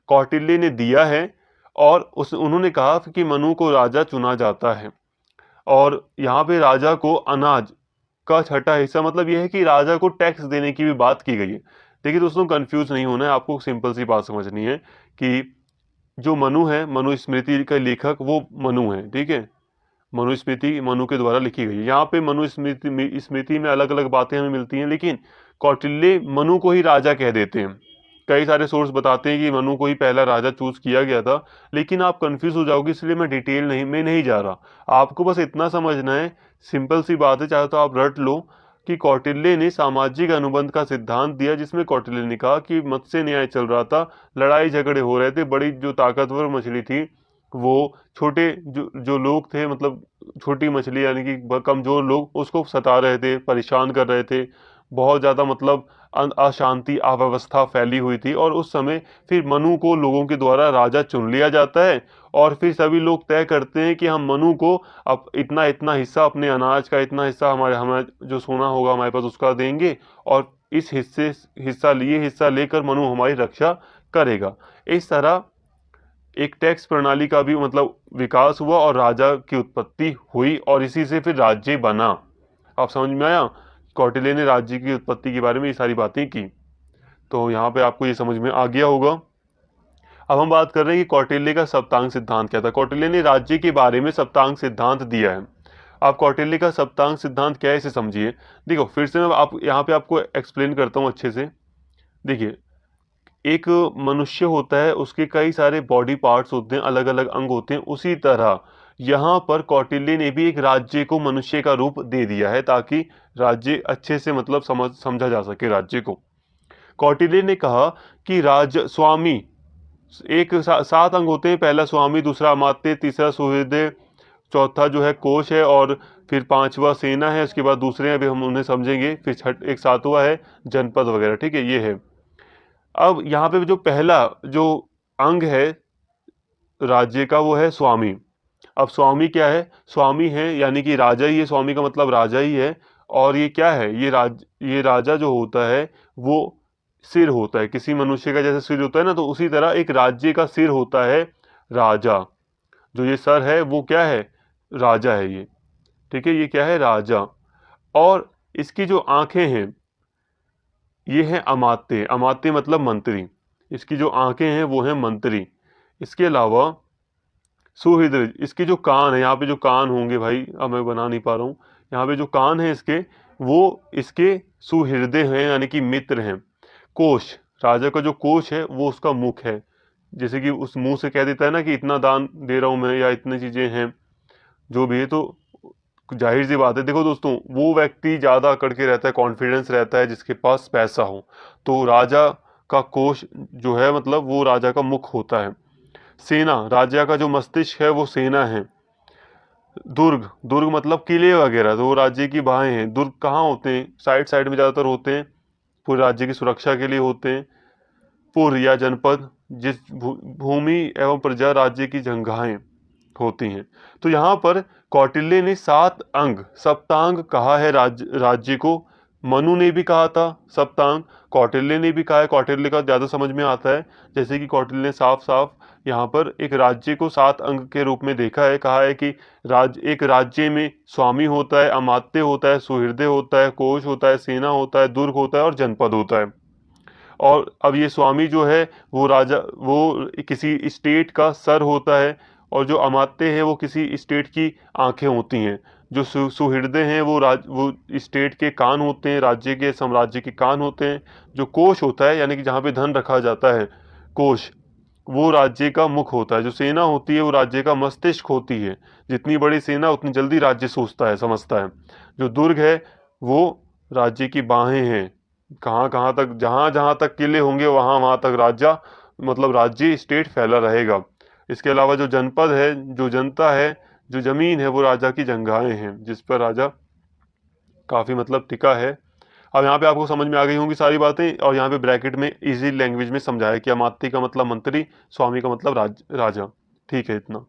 कौटिल्य ने दिया है, और उस उन्होंने कहा कि मनु को राजा चुना जाता है। और यहाँ पे राजा को अनाज का छठा हिस्सा, मतलब यह है कि राजा को टैक्स देने की भी बात की गई है। देखिए दोस्तों, कंफ्यूज नहीं होना है, आपको सिंपल सी बात समझनी है कि जो मनु है, मनुस्मृति का लेखक वो मनु है, ठीक है। मनुस्मृति मनु के द्वारा लिखी गई है। यहाँ पे स्मृति में अलग अलग बातें हमें मिलती हैं, लेकिन कौटिल्य मनु को ही राजा कह देते हैं। कई सारे सोर्स बताते हैं कि मनु को ही पहला राजा चूज किया गया था, लेकिन आप कंफ्यूज हो जाओगे, इसलिए मैं डिटेल नहीं जा रहा। आपको बस इतना समझना है, सिंपल सी बात है, चाहे तो आप रट लो कि कौटिल्य ने सामाजिक अनुबंध का सिद्धांत दिया, जिसमें कौटिल्य ने कहा कि मत्स्य न्याय चल रहा था, लड़ाई झगड़े हो रहे थे, बड़ी जो ताकतवर मछली थी वो छोटे जो जो लोग थे, मतलब छोटी मछली यानी कि कमजोर लोग, उसको सता रहे थे, परेशान कर रहे थे। बहुत ज़्यादा मतलब अशांति अव्यवस्था फैली हुई थी। और उस समय फिर मनु को लोगों के द्वारा राजा चुन लिया जाता है, और फिर सभी लोग तय करते हैं कि हम मनु को अब इतना इतना हिस्सा, अपने अनाज का इतना हिस्सा, हमारे हमारे जो सोना होगा हमारे पास उसका देंगे, और इस हिस्सा लेकर मनु हमारी रक्षा करेगा। इस तरह एक टैक्स प्रणाली का भी मतलब विकास हुआ, और राजा की उत्पत्ति हुई, और इसी से फिर राज्य बना। आप समझ में आया? कौटिल्य ने राज्य की उत्पत्ति के बारे में ये सारी बातें की, तो यहाँ पे आपको ये समझ में आ गया होगा। अब हम बात कर रहे हैं कि कौटिल्य का सप्तांग सिद्धांत क्या था। कौटिल्य ने राज्य के बारे में सप्तांग सिद्धांत दिया है। आप कौटिल्य का सप्तांग सिद्धांत क्या है इसे समझिए। देखो, फिर से मैं आप यहाँ पे आपको एक्सप्लेन करता हूँ अच्छे से। देखिए, एक मनुष्य होता है, उसके कई सारे बॉडी पार्ट्स होते हैं, अलग अलग अंग होते हैं। उसी तरह यहाँ पर कौटिल्य ने भी एक राज्य को मनुष्य का रूप दे दिया है, ताकि राज्य अच्छे से मतलब समझा जा सके राज्य को। कौटिल्य ने कहा कि स्वामी सात अंग होते हैं। पहला स्वामी, दूसरा अमात्य, तीसरा सुहृदय, चौथा जो है कोश है, और फिर पांचवा सेना है। उसके बाद दूसरे हैं, अभी हम उन्हें समझेंगे। फिर एक सातवां है जनपद वगैरह, ठीक है, ये है। अब यहाँ पे जो पहला जो अंग है राज्य का, वो है स्वामी। अब स्वामी क्या है? स्वामी है यानी कि राजा ही है, स्वामी का मतलब राजा ही है। और ये क्या है? ये राजा जो होता है वो सिर होता है, किसी मनुष्य का जैसे सिर होता है ना, तो उसी तरह एक राज्य का सिर होता है राजा। जो ये सर है वो क्या है? राजा है ये, ठीक है, ये क्या है? राजा। और इसकी जो आंखें हैं ये है अमात्य। अमात्य मतलब मंत्री। इसकी जो आंखें हैं वो हैं मंत्री। इसके अलावा सुहृदय, इसके जो कान है, यहाँ पे जो कान होंगे भाई, अब मैं बना नहीं पा रहा हूँ, यहाँ पे जो कान है इसके, वो इसके सुहृदय हैं यानी कि मित्र हैं। कोश, राजा का जो कोश है वो उसका मुख है। जैसे कि उस मुंह से कह देता है ना कि इतना दान दे रहा हूँ मैं, या इतनी चीजें हैं जो भी है, तो जाहिर सी बात है। देखो दोस्तों, वो व्यक्ति ज्यादा अकड़ के रहता है, कॉन्फिडेंस रहता है, जिसके पास पैसा हो। तो राजा का कोष जो है मतलब वो राजा का मुख होता है। सेना, राजा का जो मस्तिष्क है वो सेना है। दुर्ग, दुर्ग मतलब किले वगैरह, तो वो राज्य की बाहें हैं। दुर्ग कहाँ होते हैं? साइड साइड में ज्यादातर होते हैं, पूरे राज्य की सुरक्षा के लिए होते हैं। पुर या जनपद, जिस भूमि एवं प्रजा राज्य की जंगाहें होती हैं। तो यहाँ पर कौटिल्य ने सात अंग सप्तांग कहा है राज्य को। मनु ने भी कहा था सप्तांग, कौटिल्य ने भी कहा है। कौटिल्य का ज्यादा समझ में आता है, जैसे कि कौटिल्य ने साफ साफ यहाँ पर एक राज्य को सात अंग के रूप में देखा है। कहा है कि एक राज्य में स्वामी होता है, अमात्य होता है, सुहृदय होता है, कोश होता है, सेना होता है, दुर्ग होता है और जनपद होता है। और अब ये स्वामी जो है वो किसी स्टेट का सर होता है, और जो अमात्य है वो किसी स्टेट की आंखें होती हैं। जो सुहृदय हैं वो स्टेट के कान होते हैं, राज्य के साम्राज्य के कान होते हैं। जो कोश होता है यानी कि जहाँ पे धन रखा जाता है, कोश, वो राज्य का मुख होता है। जो सेना होती है वो राज्य का मस्तिष्क होती है। जितनी बड़ी सेना उतनी जल्दी राज्य सोचता है, समझता है। जो दुर्ग है वो राज्य की बाहें हैं। कहाँ कहाँ तक, जहाँ जहाँ तक किले होंगे वहाँ वहाँ तक राज्य स्टेट फैला रहेगा। इसके अलावा जो जनपद है, जो जनता है, जो जमीन है, वो राजा की जंगाहें हैं, जिस पर राजा काफी मतलब टिका है। अब यहाँ पे आपको समझ में आ गई होंगी सारी बातें, और यहाँ पे ब्रैकेट में इजी लैंग्वेज में समझाया कि अमात्य का मतलब मंत्री, स्वामी का मतलब राजा। ठीक है, इतना।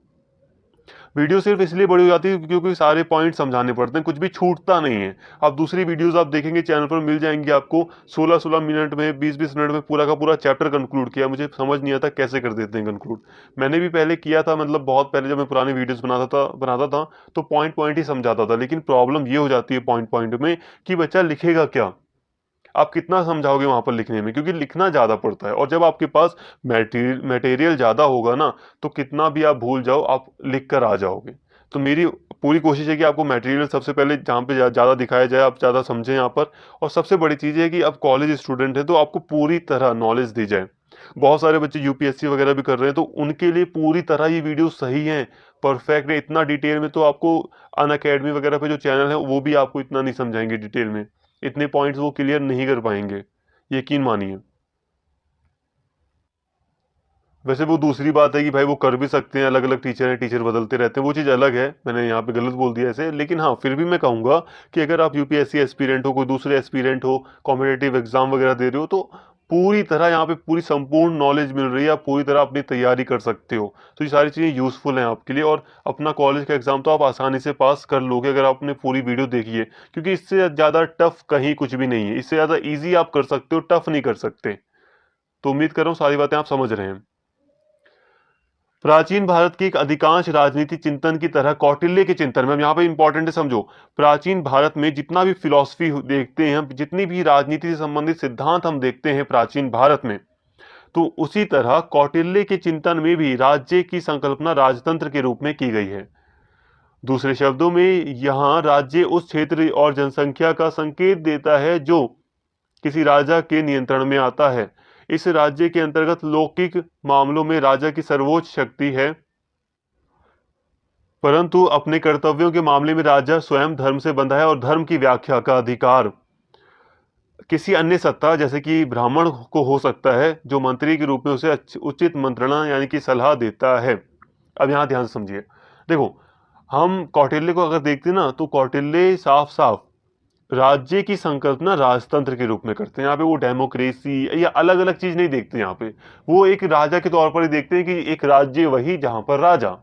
वीडियो सिर्फ इसलिए बड़ी हो जाती है क्योंकि सारे पॉइंट समझाने पड़ते हैं, कुछ भी छूटता नहीं है। अब दूसरी वीडियोस आप देखेंगे चैनल पर मिल जाएंगी आपको, 16-16 मिनट में, 20-20 मिनट में पूरा का पूरा चैप्टर कंक्लूड किया। मुझे समझ नहीं आता कैसे कर देते हैं कंक्लूड। मैंने भी पहले किया था, मतलब बहुत पहले जब मैं पुराने वीडियोस बनाता था तो पॉइंट पॉइंट ही समझाता था, लेकिन प्रॉब्लम ये हो जाती है पॉइंट पॉइंट में कि बच्चा लिखेगा क्या, आप कितना समझाओगे वहां पर लिखने में, क्योंकि लिखना ज्यादा पड़ता है। और जब आपके पास मटेरियल ज्यादा होगा ना, तो कितना भी आप भूल जाओ, आप लिख कर आ जाओगे। तो मेरी पूरी कोशिश है कि आपको मटेरियल सबसे पहले जहाँ पे ज्यादा दिखाया जाए, आप ज्यादा समझें यहाँ पर। और सबसे बड़ी चीज है कि आप कॉलेज स्टूडेंट है तो आपको पूरी तरह नॉलेज दी जाए। बहुत सारे बच्चे यूपीएससी वगैरह भी कर रहे हैं, तो उनके लिए पूरी तरह ये वीडियो सही है, परफेक्ट है। इतना डिटेल में तो आपको अन अकेडमी वगैरह पे जो चैनल है वो भी आपको इतना नहीं समझाएंगे डिटेल में, इतने पॉइंट्स वो क्लियर नहीं कर पाएंगे, यकीन मानिए। वैसे वो दूसरी बात है कि भाई वो कर भी सकते हैं, अलग अलग टीचर हैं, टीचर बदलते रहते हैं, वो चीज़ अलग है, मैंने यहाँ पे गलत बोल दिया ऐसे। लेकिन हाँ, फिर भी मैं कहूँगा कि अगर आप यूपीएससी एस्पिरेंट हो, कोई दूसरे एस्पिरेंट हो, कॉम्पिटेटिव एग्जाम वगैरह दे रहे हो, तो पूरी तरह यहाँ पे पूरी संपूर्ण नॉलेज मिल रही है, आप पूरी तरह अपनी तैयारी कर सकते हो। तो ये सारी चीज़ें यूजफुल हैं आपके लिए, और अपना कॉलेज का एग्जाम तो आप आसानी से पास कर लोगे अगर आपने पूरी वीडियो देखी है, क्योंकि इससे ज़्यादा टफ कहीं कुछ भी नहीं है। इससे ज़्यादा ईजी आप कर सकते हो, टफ नहीं कर सकते। तो उम्मीद कर रहा हूँ सारी बातें आप समझ रहे हैं। प्राचीन भारत की एक अधिकांश राजनीति चिंतन की तरह कौटिल्य के चिंतन में, अब यहाँ पे इंपॉर्टेंट है समझो, प्राचीन भारत में जितना भी फिलॉसफी देखते हैं हम, जितनी भी राजनीति से संबंधित सिद्धांत हम देखते हैं प्राचीन भारत में, तो उसी तरह कौटिल्य के चिंतन में भी राज्य की संकल्पना राजतंत्र के रूप में की गई है। दूसरे शब्दों में, यहाँ राज्य उस क्षेत्र और जनसंख्या का संकेत देता है जो किसी राजा के नियंत्रण में आता है। इस राज्य के अंतर्गत लौकिक मामलों में राजा की सर्वोच्च शक्ति है, परंतु अपने कर्तव्यों के मामले में राजा स्वयं धर्म से बंधा है, और धर्म की व्याख्या का अधिकार किसी अन्य सत्ता जैसे कि ब्राह्मण को हो सकता है, जो मंत्री के रूप में उसे उचित मंत्रणा यानी कि सलाह देता है। अब यहाँ ध्यान से समझिए, देखो, हम कौटिल्य को अगर देखते हैं ना, तो कौटिल्य साफ साफ राज्य की संकल्पना राजतंत्र के रूप में करते हैं। यहाँ पे वो डेमोक्रेसी या अलग अलग चीज नहीं देखते, यहाँ पे वो एक राजा के तौर पर ही देखते हैं कि एक राज्य वही जहां पर राजा,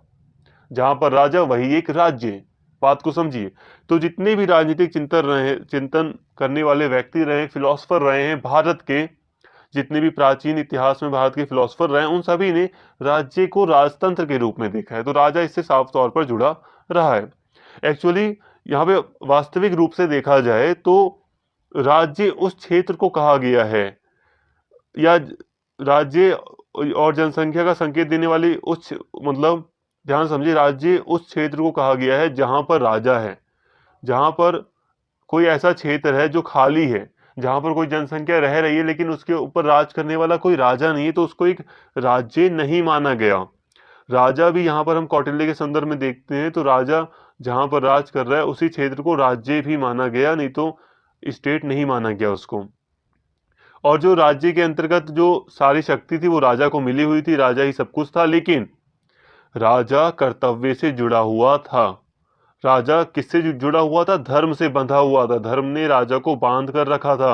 जहां पर राजा वही एक राज्य। बात को समझिए। तो जितने भी राजनीतिक चिंतन करने वाले व्यक्ति रहे, फिलोसफर रहे हैं भारत के, जितने भी प्राचीन इतिहास में भारत के फिलोसफर रहे हैं, उन सभी ने राज्य को राजतंत्र के रूप में देखा है। तो राजा इससे साफ तौर पर जुड़ा रहा है। एक्चुअली यहाँ पे वास्तविक रूप से देखा जाए तो राज्य उस क्षेत्र को कहा गया है, या राज्य और जनसंख्या का संकेत देने वाली उस, मतलब ध्यान समझिए, राज्य उस क्षेत्र को कहा गया है जहां पर राजा है। जहां पर कोई ऐसा क्षेत्र है जो खाली है, जहां पर कोई जनसंख्या रह रही है लेकिन उसके ऊपर राज करने वाला कोई राजा नहीं है, तो उसको एक राज्य नहीं माना गया। राजा भी यहाँ पर हम कौटिल्य के संदर्भ में देखते हैं, तो राजा जहां पर राज कर रहा है उसी क्षेत्र को राज्य भी माना गया, नहीं तो स्टेट नहीं माना गया उसको। और जो राज्य के अंतर्गत जो सारी शक्ति थी वो राजा को मिली हुई थी, राजा ही सब कुछ था, लेकिन राजा कर्तव्य से जुड़ा हुआ था। राजा किससे जुड़ा हुआ था? धर्म से बंधा हुआ था। धर्म ने राजा को बांध कर रखा था।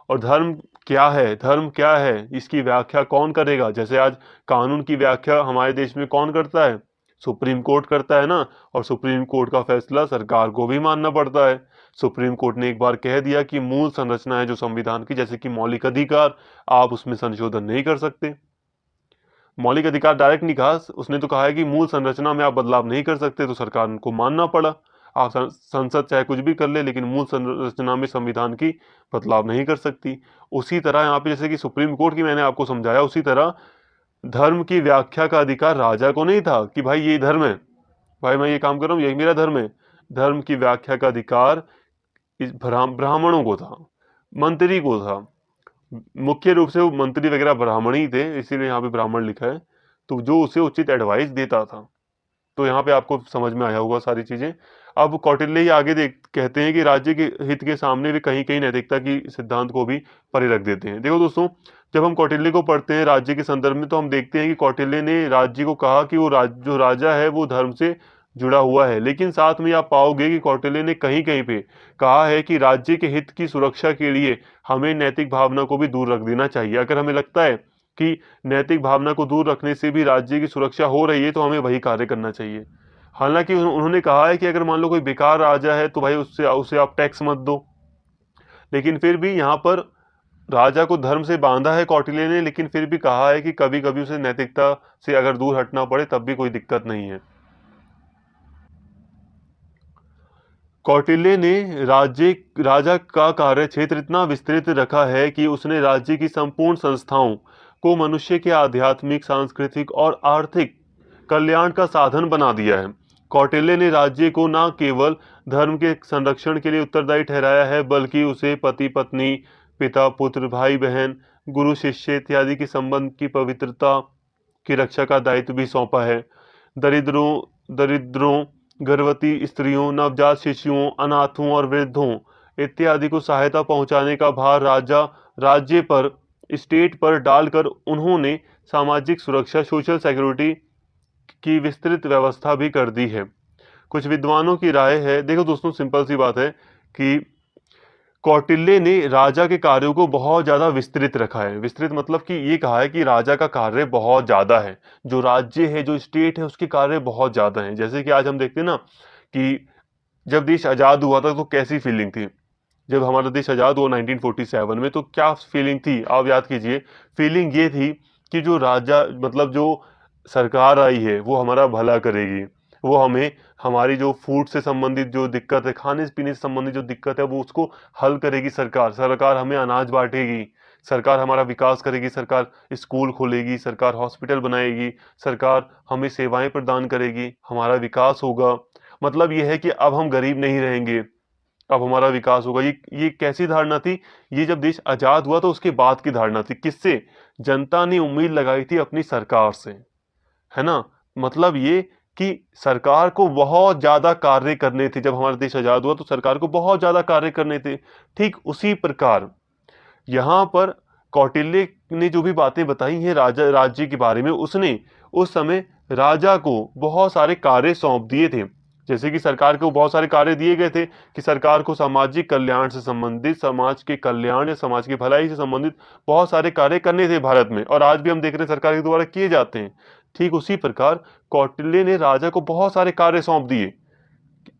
और धर्म क्या है, धर्म क्या है, इसकी व्याख्या कौन करेगा? जैसे आज कानून की व्याख्या हमारे देश में कौन करता है? सुप्रीम कोर्ट करता है ना। और सुप्रीम कोर्ट का फैसला सरकार को भी मानना पड़ता है। सुप्रीम कोर्ट ने एक बार कह दिया कि मूल संरचना है जो संविधान की, जैसे कि मौलिक अधिकार, आप उसमें संशोधन नहीं कर सकते। मौलिक अधिकार डायरेक्ट नहीं कहा, उसने तो कहा है कि मूल संरचना में आप बदलाव नहीं कर सकते, तो सरकार को मानना पड़ा। आप संसद चाहे कुछ भी कर ले, लेकिन मूल संरचना में संविधान की बदलाव नहीं कर सकती। उसी तरह यहाँ पे जैसे कि सुप्रीम कोर्ट की मैंने आपको समझाया, उसी तरह धर्म की व्याख्या का अधिकार राजा को नहीं था कि भाई ये धर्म है, भाई मैं ये काम कर रहा हूँ, यही मेरा धर्म है। धर्म की व्याख्या का अधिकार इस ब्राह्मणों को था, मंत्री को था। मुख्य रूप से वो मंत्री वगैरह ब्राह्मण ही थे, इसीलिए यहाँ पे ब्राह्मण लिखा है। तो जो उसे उचित एडवाइस देता था। तो यहाँ पे आपको समझ में आया होगा सारी चीजें। अब कौटिल्य ही आगे देख कहते हैं कि राज्य के हित के सामने भी कहीं कहीं नैतिकता की सिद्धांत को भी परे रख देते हैं। देखो दोस्तों, जब हम कौटिल्य को पढ़ते हैं राज्य के संदर्भ में, तो हम देखते हैं कि कौटिल्य ने राज्य को कहा कि वो जो राजा है वो धर्म से जुड़ा हुआ है, लेकिन साथ में आप पाओगे कि कौटिल्य ने कहीं कहीं पे कहा है कि राज्य के हित की सुरक्षा के लिए हमें नैतिक भावना को भी दूर रख देना चाहिए। अगर हमें लगता है कि नैतिक भावना को दूर रखने से भी राज्य की सुरक्षा हो रही है, तो हमें वही कार्य करना चाहिए। हालांकि उन्होंने कहा है कि अगर मान लो कोई बेकार राजा है तो भाई उससे उसे आप टैक्स मत दो, लेकिन फिर भी यहाँ पर राजा को धर्म से बांधा है कौटिल्य ने, लेकिन फिर भी कहा है कि कभी कभी उसे नैतिकता से अगर दूर हटना पड़े तब भी कोई दिक्कत नहीं है। कौटिल्य ने राजा का कार्य क्षेत्र इतना विस्तृत रखा है कि उसने राज्य की संपूर्ण संस्थाओं को मनुष्य के आध्यात्मिक, सांस्कृतिक और आर्थिक कल्याण का साधन बना दिया है। कौटिल्य ने राज्य को न केवल धर्म के संरक्षण के लिए उत्तरदायी ठहराया है, बल्कि उसे पति पत्नी, पिता पुत्र, भाई बहन, गुरु शिष्य इत्यादि के संबंध की पवित्रता की रक्षा का दायित्व भी सौंपा है। दरिद्रों, गर्भवती स्त्रियों, नवजात शिशुओं, अनाथों और वृद्धों इत्यादि को सहायता पहुंचाने का भार राज्य पर, स्टेट पर डालकर उन्होंने सामाजिक सुरक्षा, सोशल सिक्योरिटी की विस्तृत व्यवस्था भी कर दी है। कुछ विद्वानों की राय है, देखो दोस्तों सिंपल सी बात है कि कौटिल्य ने राजा के कार्यों को बहुत ज्यादा विस्तृत रखा है। विस्तृत मतलब कि ये कहा है कि राजा का कार्य बहुत ज्यादा है, जो राज्य है, जो स्टेट है, उसके कार्य बहुत ज्यादा हैं। जैसे कि आज हम देखते हैं ना कि जब देश आजाद हुआ था तो कैसी फीलिंग थी। जब हमारा देश आजाद हुआ 1947 में, तो क्या फीलिंग थी आप याद कीजिए। फीलिंग ये थी कि जो राजा मतलब जो सरकार आई है वो हमारा भला करेगी, वो हमें हमारी जो फूड से संबंधित जो दिक्कत है, खाने पीने से संबंधित जो दिक्कत है, वो उसको हल करेगी। सरकार हमें अनाज बांटेगी, सरकार हमारा विकास करेगी, सरकार स्कूल खोलेगी, सरकार हॉस्पिटल बनाएगी, सरकार हमें सेवाएं प्रदान करेगी, हमारा विकास होगा। मतलब ये है कि अब हम गरीब नहीं रहेंगे, अब हमारा विकास होगा। ये कैसी धारणा थी? ये जब देश आजाद हुआ तो उसके बाद की धारणा थी। किससे? जनता ने उम्मीद लगाई थी अपनी सरकार से, है ना। मतलब ये कि सरकार को बहुत ज्यादा कार्य करने थे। जब हमारा देश आजाद हुआ तो सरकार को बहुत ज्यादा कार्य करने थे। ठीक उसी प्रकार यहाँ पर कौटिल्य ने जो भी बातें बताई हैं राज्य के बारे में, उसने उस समय राजा को बहुत सारे कार्य सौंप दिए थे। जैसे कि सरकार को बहुत सारे कार्य दिए गए थे कि सरकार को सामाजिक कल्याण से संबंधित, समाज के कल्याण या समाज की भलाई से संबंधित बहुत सारे कार्य करने थे भारत में, और आज भी हम देख रहे हैं सरकार के द्वारा किए जाते हैं। ठीक उसी प्रकार कौटिल्य ने राजा को बहुत सारे कार्य सौंप दिए।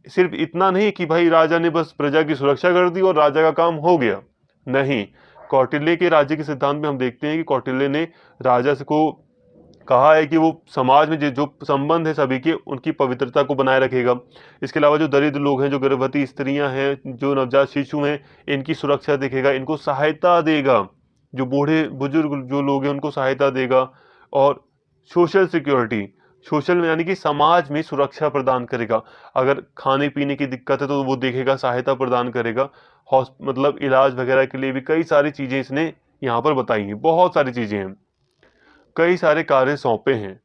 सिर्फ इतना नहीं कि भाई राजा ने बस प्रजा की सुरक्षा कर दी और राजा का काम हो गया, नहीं। कौटिल्य के राज्य के सिद्धांत में हम देखते हैं कि कौटिल्य ने राजा से को कहा है कि वो समाज में जो संबंध है सभी के, उनकी पवित्रता को बनाए रखेगा। इसके अलावा जो दरिद्र लोग हैं, जो गर्भवती स्त्रियां हैं, जो नवजात शिशु हैं, इनकी सुरक्षा देखेगा, इनको सहायता देगा। जो बूढ़े बुजुर्ग जो लोग हैं उनको सहायता देगा। और सोशल सिक्योरिटी, सोशल में यानी कि समाज में सुरक्षा प्रदान करेगा। अगर खाने पीने की दिक्कत है तो वो देखेगा, सहायता प्रदान करेगा। मतलब इलाज वगैरह के लिए भी कई सारी चीजें इसने यहाँ पर बताई हैं, बहुत सारी चीजें हैं, कई सारे कार्य सौंपे हैं।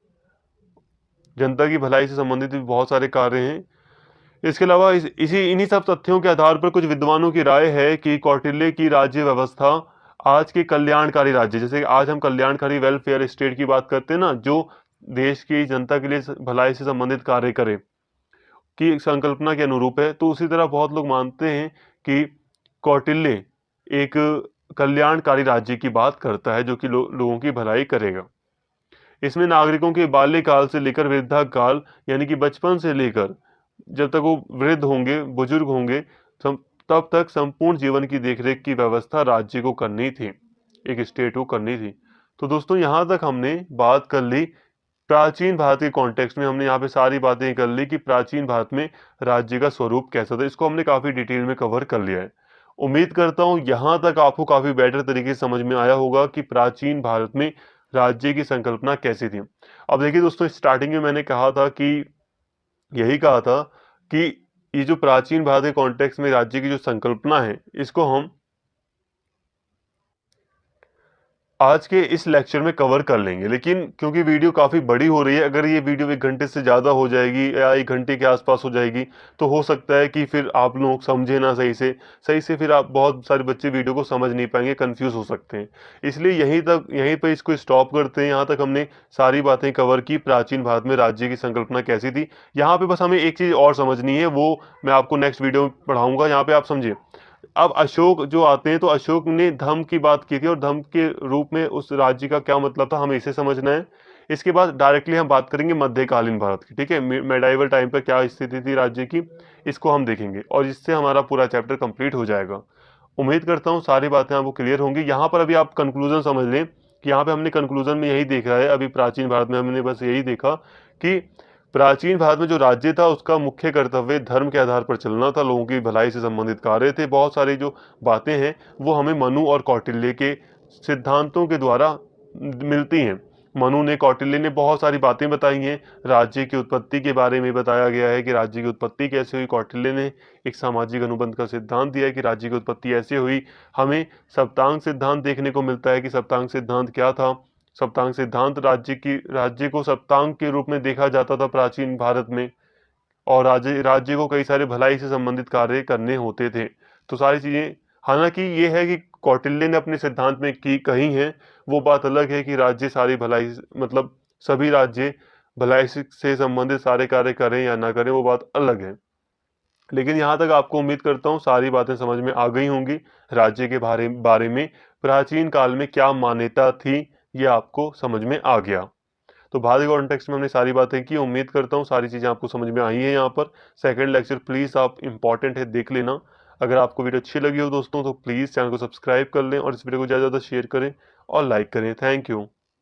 जनता की भलाई से संबंधित भी बहुत सारे कार्य हैं। इसके अलावा इन्हीं सब तथ्यों के आधार पर कुछ विद्वानों की राय है कि कौटिल्य की राज्य व्यवस्था आज के कल्याणकारी राज्य, जैसे आज हम कल्याणकारी वेलफेयर स्टेट की बात करते हैं ना, जो देश की जनता के लिए भलाई से संबंधित कार्य करे, की संकल्पना के अनुरूप है। तो उसी तरह बहुत लोग मानते हैं कि कौटिल्य एक कल्याणकारी राज्य की बात करता है, जो कि लोगों की भलाई करेगा। इसमें नागरिकों के बाल्यकाल से लेकर वृद्धा काल, यानी कि बचपन से लेकर जब तक वो वृद्ध होंगे, बुजुर्ग होंगे, तब तक संपूर्ण जीवन की देखरेख की व्यवस्था राज्य को करनी थी, एक स्टेट को करनी थी। तो दोस्तों यहाँ तक हमने बात कर ली प्राचीन भारत के कॉन्टेक्स्ट में। हमने यहाँ पे सारी बातें कर ली कि प्राचीन भारत में राज्य का स्वरूप कैसा था। इसको हमने काफी डिटेल में कवर कर लिया है। उम्मीद करता हूँ यहाँ तक आपको काफी बेटर तरीके से समझ में आया होगा कि प्राचीन भारत में राज्य की संकल्पना कैसी थी। अब देखिए दोस्तों, स्टार्टिंग में मैंने कहा था कि यही कहा था कि ये जो प्राचीन भारत के कॉन्टेक्स्ट में राज्य की जो संकल्पना है, इसको हम आज के इस लेक्चर में कवर कर लेंगे, लेकिन क्योंकि वीडियो काफ़ी बड़ी हो रही है, अगर ये वीडियो 1 घंटे से ज़्यादा हो जाएगी या 1 घंटे के आसपास हो जाएगी, तो हो सकता है कि फिर आप लोग समझे ना सही से फिर आप बहुत सारे बच्चे वीडियो को समझ नहीं पाएंगे, कंफ्यूज हो सकते हैं। इसलिए यहीं पर इसको स्टॉप करते हैं। यहाँ तक हमने सारी बातें कवर की, प्राचीन भारत में राज्य की संकल्पना कैसी थी। यहाँ पे बस हमें एक चीज़ और समझनी है, वो मैं आपको नेक्स्ट वीडियो में पढ़ाऊँगा। यहाँ पे आप समझिए, अब अशोक जो आते हैं, तो अशोक ने धम्म की बात की थी और धम्म के रूप में उस राज्य का क्या मतलब था, हमें इसे समझना है। इसके बाद डायरेक्टली हम बात करेंगे मध्यकालीन भारत की, ठीक है, मेडाइवल टाइम पर क्या स्थिति थी राज्य की, इसको हम देखेंगे और इससे हमारा पूरा चैप्टर कंप्लीट हो जाएगा। उम्मीद करता हूँ सारी बातें आपको क्लियर होंगी। यहाँ पर अभी आप कंक्लूजन समझ लें कि यहाँ पे हमने कंक्लूजन में यही देखा है, अभी प्राचीन भारत में हमने बस यही देखा कि प्राचीन भारत में जो राज्य था उसका मुख्य कर्तव्य धर्म के आधार पर चलना था, लोगों की भलाई से संबंधित कार्य थे। बहुत सारी जो बातें हैं वो हमें मनु और कौटिल्य के सिद्धांतों के द्वारा मिलती हैं। मनु ने, कौटिल्य ने बहुत सारी बातें बताई हैं। राज्य की उत्पत्ति के बारे में बताया गया है कि राज्य की उत्पत्ति कैसे हुई। कौटिल्य ने एक सामाजिक अनुबंध का सिद्धांत दिया है कि राज्य की उत्पत्ति ऐसे हुई। हमें सप्तांग सिद्धांत देखने को मिलता है कि सप्तांग सिद्धांत क्या था। सप्तांग सिद्धांत राज्य को सप्तांग के रूप में देखा जाता था प्राचीन भारत में, और राज्य को कई सारे भलाई से संबंधित कार्य करने होते थे। तो सारी चीजें, हालांकि ये है कि कौटिल्य ने अपने सिद्धांत में की कही हैं, वो बात अलग है कि राज्य सारी भलाई, मतलब सभी राज्य भलाई से संबंधित सारे कार्य करें या ना करें, वो बात अलग है। लेकिन यहाँ तक आपको उम्मीद करता हूँ सारी बातें समझ में आ गई होंगी। राज्य के बारे में प्राचीन काल में क्या मान्यता थी, ये आपको समझ में आ गया। तो भारतीय कॉन्टेक्स्ट में हमने सारी बातें की। उम्मीद करता हूँ सारी चीज़ें आपको समझ में आई हैं। यहाँ पर सेकंड लेक्चर प्लीज़ आप इंपॉर्टेंट है, देख लेना। अगर आपको वीडियो अच्छी लगी हो दोस्तों, तो प्लीज़ चैनल को सब्सक्राइब कर लें और इस वीडियो को ज़्यादा से ज़्यादा शेयर करें और लाइक करें। Thank you.